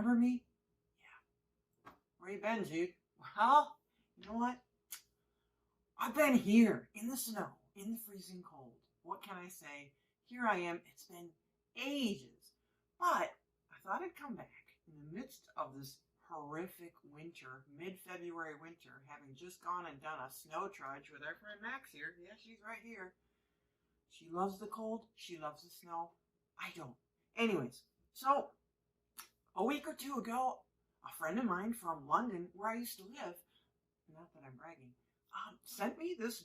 remember me? Yeah. Where you been, Jude? Well, you know what? I've been here in the snow, in the freezing cold. What can I say? Here I am. It's been ages. But I thought I'd come back in the midst of this horrific winter, mid-February winter, having just gone and done a snow trudge with our friend Max here. Yeah, she's right here. She loves the cold. She loves the snow. I don't. Anyways, so a week or two ago, a friend of mine from London, where I used to live, not that I'm bragging, sent me this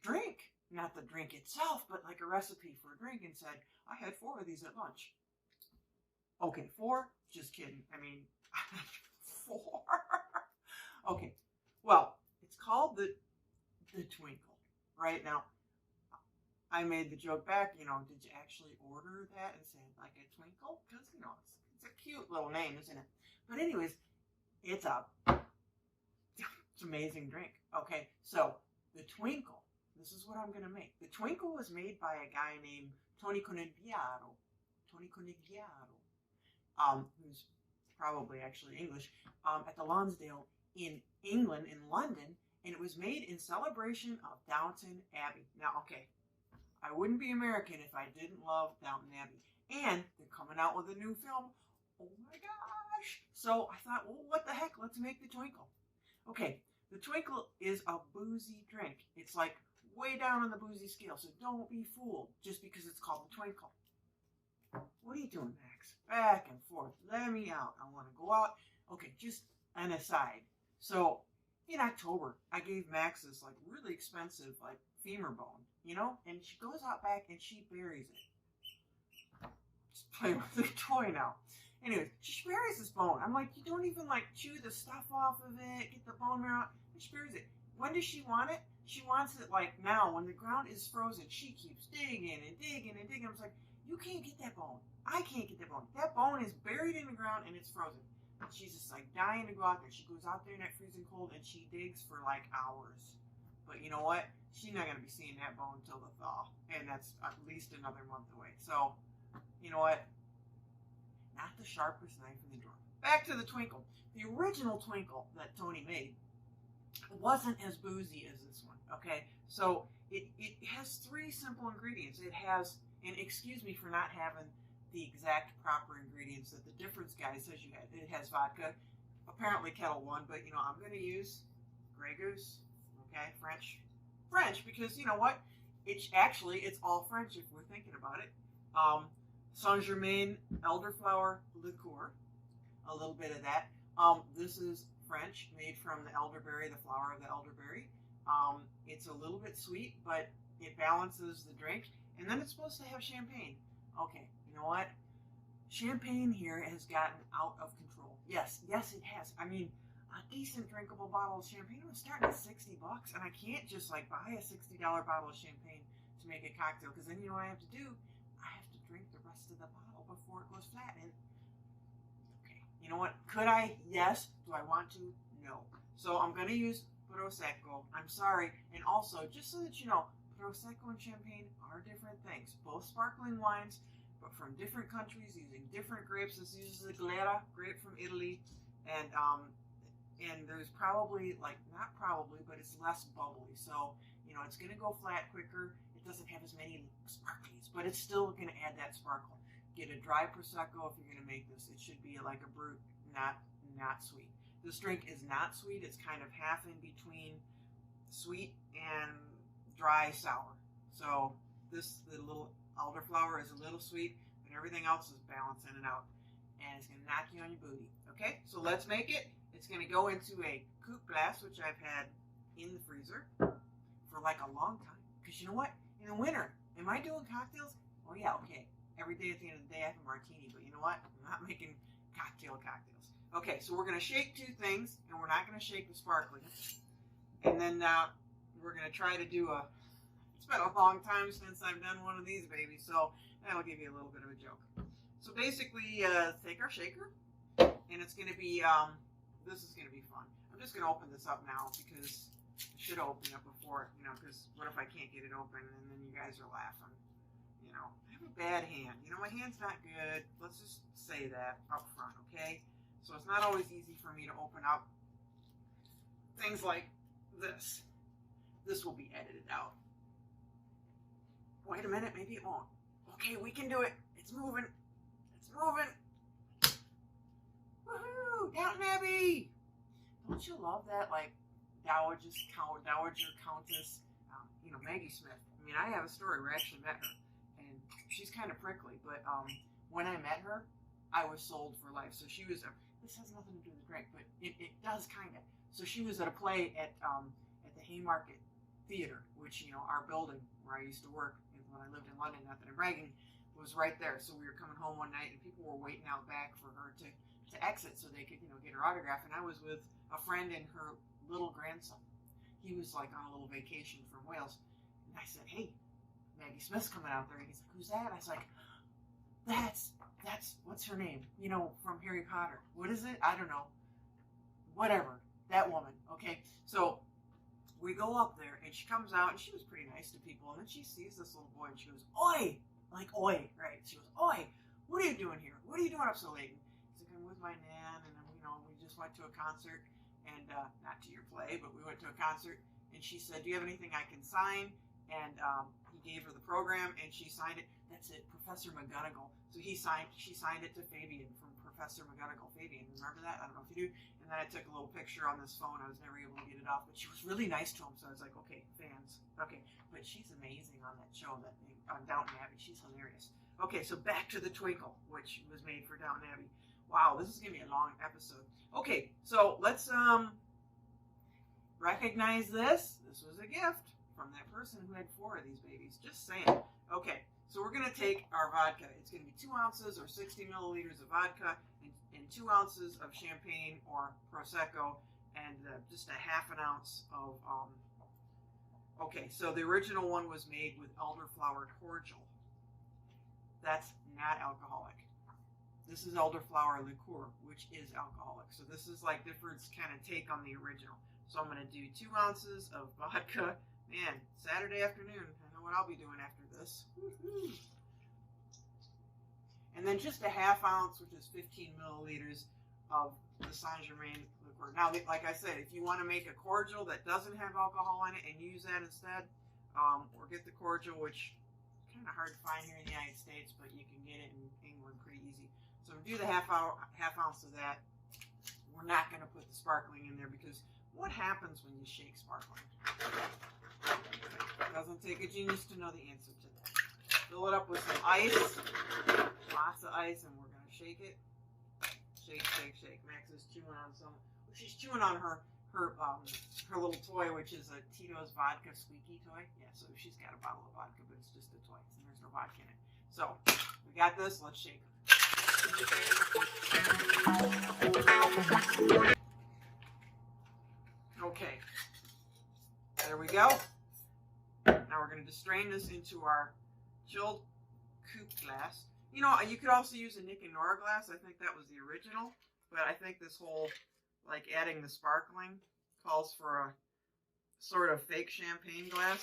drink. Not the drink itself, but like a recipe for a drink, and said, I had 4 of these at lunch. Okay, 4? Just kidding. I mean, 4. Okay, well, it's called the Twinkle. Right now, I made the joke back, did you actually order that and say like a Twinkle? Because, it's a cute little name, isn't it? But anyways, it's an amazing drink. Okay, so the Twinkle, this is what I'm going to make. The Twinkle was made by a guy named Tony Conigliaro. Who's probably actually English, at the Lonsdale in England, in London, and it was made in celebration of Downton Abbey. Now, okay, I wouldn't be American if I didn't love Downton Abbey. And they're coming out with a new film. Oh my gosh. So I thought, well, what the heck? Let's make the Twinkle. Okay, the Twinkle is a boozy drink. It's like way down on the boozy scale. So don't be fooled just because it's called the Twinkle. What are you doing, Max? Back and forth. Let me out. I want to go out. Okay, just an aside. So in October, I gave Max this like really expensive like femur bone, and she goes out back and she buries it. Just playing with the toy now. Anyways, she buries this bone. I'm like, you don't even like chew the stuff off of it, get the bone marrow out. And she buries it. When does she want it? She wants it like now when the ground is frozen. She keeps digging and digging and digging. I was like, you can't get that bone. I can't get that bone. That bone is buried in the ground and it's frozen. And she's just like dying to go out there. She goes out there in that freezing cold and she digs for like hours. But you know what? She's not going to be seeing that bone until the thaw. And that's at least another month away. So, you know what? Not the sharpest knife in the drawer. Back to the Twinkle. The original Twinkle that Tony made wasn't as boozy as this one. Okay? So it has 3 simple ingredients. It has, and excuse me for not having the exact proper ingredients that the difference guy says you had. It has vodka, apparently Kettle One, but I'm going to use Grey Goose, okay, French, because you know what? It's all French if we're thinking about it. Saint Germain elderflower liqueur, a little bit of that. This is French, made from the elderberry, the flower of the elderberry. It's a little bit sweet, but it balances the drink. And then it's supposed to have champagne. Okay, you know what? Champagne here has gotten out of control. Yes, it has. I mean, a decent drinkable bottle of champagne was starting at $60, and I can't just like buy a $60 bottle of champagne to make a cocktail, because then you know what I have to do? I have to drink the rest of the bottle before it goes flat. And okay, you know what? Could I? Yes. Do I want to? No. So I'm going to use Prosecco. I'm sorry. And also, just so that you know, Prosecco and champagne are different things. Both sparkling wines, but from different countries using different grapes. This uses the Glera grape from Italy, and there's probably not probably, but it's less bubbly. So it's gonna go flat quicker. It doesn't have as many sparklies, but it's still gonna add that sparkle. Get a dry Prosecco if you're gonna make this. It should be like a brut, not sweet. This drink is not sweet. It's kind of half in between sweet and dry sour. So the little elderflower is a little sweet, but everything else is balancing it out. And it's going to knock you on your booty. Okay, so let's make it. It's going to go into a coupe glass, which I've had in the freezer for like a long time. Because you know what? In the winter, am I doing cocktails? Oh yeah, okay. Every day at the end of the day I have a martini, but you know what? I'm not making cocktails. Okay, so we're going to shake 2 things, and we're not going to shake the sparkling. And then we're going to try to do it's been a long time since I've done one of these babies, so that'll give you a little bit of a joke. So basically, take our shaker, and it's going to be, this is going to be fun. I'm just going to open this up now, because I should have opened it up before, because what if I can't get it open, and then you guys are laughing, you know, I have a bad hand. You know, my hand's not good. Let's just say that up front, okay? So it's not always easy for me to open up things like this. This will be edited out. Wait a minute, maybe it won't. Okay, we can do it. It's moving. It's moving. Woohoo! Downton Abbey! Don't you love that, like, Dowager Countess, you know, Maggie Smith? I mean, I have a story where I actually met her, and she's kind of prickly, but when I met her, I was sold for life. So she was, this has nothing to do with drink, but it does kind of. So she was at a play at the Haymarket Theater, which, you know, our building where I used to work when I lived in London, not that I'm bragging, was right there. So we were coming home one night, and people were waiting out back for her to exit so they could, you know, get her autograph. And I was with a friend and her little grandson. He was like on a little vacation from Wales. And I said, hey, Maggie Smith's coming out there. And he's like, who's that? I was like, that's, what's her name? You know, from Harry Potter. What is it? I don't know. Whatever. That woman. Okay. So we go up there and she comes out and she was pretty nice to people. And then she sees this little boy and she goes, oi! Like, oi, right? She goes, oi! What are you doing here? What are you doing up so late? He's like, I'm with my nan, and you know, we just went to a concert, and not to your play, but we went to a concert, and she said, do you have anything I can sign? And he gave her the program, and she signed it. That's it, Professor McGonagall. So she signed it to Fabian from Professor McGonagall. Fabian, remember that? I don't know if you do. And then I took a little picture on this phone. I was never able to get it off, but she was really nice to him. So I was like, okay, fans. Okay, but she's amazing on that show, on Downton Abbey. She's hilarious. Okay, so back to the Twinkle, which was made for Downton Abbey. Wow, this is going to be a long episode. Okay, so let's recognize this. This was a gift from that person who had 4 of these babies. Just saying. Okay, so we're going to take our vodka. It's going to be 2 ounces or 60 milliliters of vodka and 2 ounces of champagne or Prosecco and just a half an ounce of... Okay, so the original one was made with elderflower cordial. That's not alcoholic. This is elderflower liqueur, which is alcoholic. So this is like different kind of take on the original. So I'm going to do 2 ounces of vodka. Man, Saturday afternoon. I know what I'll be doing after this. Woo-hoo. And then just a half ounce, which is 15 milliliters of the Saint-Germain liqueur. Now, like I said, if you want to make a cordial that doesn't have alcohol in it and use that instead, or get the cordial, which kind of hard to find here in the United States, but you can get it in England pretty easy. So do the half ounce of that. We're not going to put the sparkling in there because what happens when you shake sparkling? It doesn't take a genius to know the answer to that. Fill it up with some ice, lots of ice, and we're going to shake it. Shake, shake, shake. Max is chewing on some. She's chewing on her little toy, which is a Tito's vodka squeaky toy. Yeah, so she's got a bottle of vodka, but it's just a toy, and there's no vodka in it. So we got this. Let's shake her. Okay, there we go. Now we're going to strain this into our chilled coupe glass. You know, you could also use a Nick and Nora glass. I think that was the original, but I think this whole, like, adding the sparkling calls for a sort of fake champagne glass.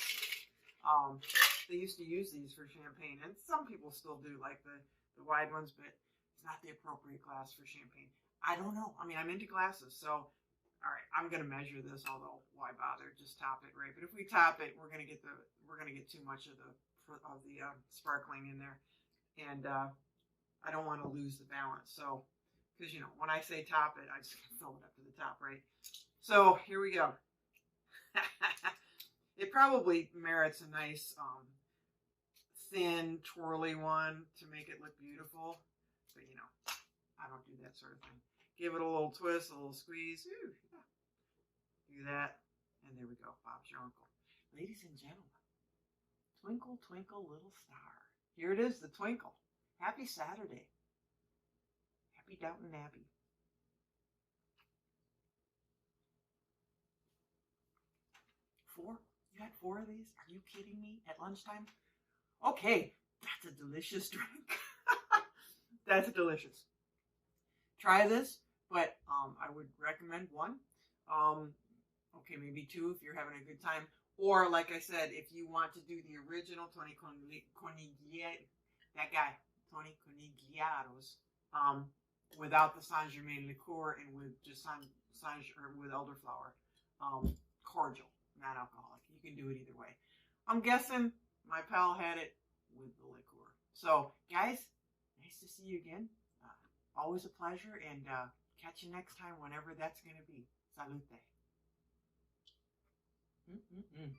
They used to use these for champagne, and some people still do, like the wide ones, but it's not the appropriate glass for champagne. I don't know. I mean, I'm into glasses, so all right, I'm gonna measure this. Although, why bother? Just top it, right? But if we top it, we're gonna get too much of the sparkling in there, and I don't want to lose the balance. So, because you know, when I say top it, I just fill it up to the top, right? So here we go. It probably merits a nice thin, twirly one to make it look beautiful, but you know, I don't do that sort of thing. Give it a little twist, a little squeeze. Ooh, yeah. Do that, and there we go. Bob's your uncle. Ladies and gentlemen, twinkle, twinkle, little star. Here it is, the Twinkle. Happy Saturday. Happy Downton Abbey. You had 4 of these? Are you kidding me? At lunchtime? Okay, that's a delicious drink. That's delicious. Try this, but I would recommend 1. Okay, maybe 2 if you're having a good time. Or, like I said, if you want to do the original Tony Conigliaros, that guy, Tony Conigliaros, without the Saint Germain liqueur and with just with elderflower, cordial, not alcoholic. You can do it either way. I'm guessing my pal had it with the liqueur. So, guys, nice to see you again. Always a pleasure, and catch you next time, whenever that's going to be. Salute. Mm-mm.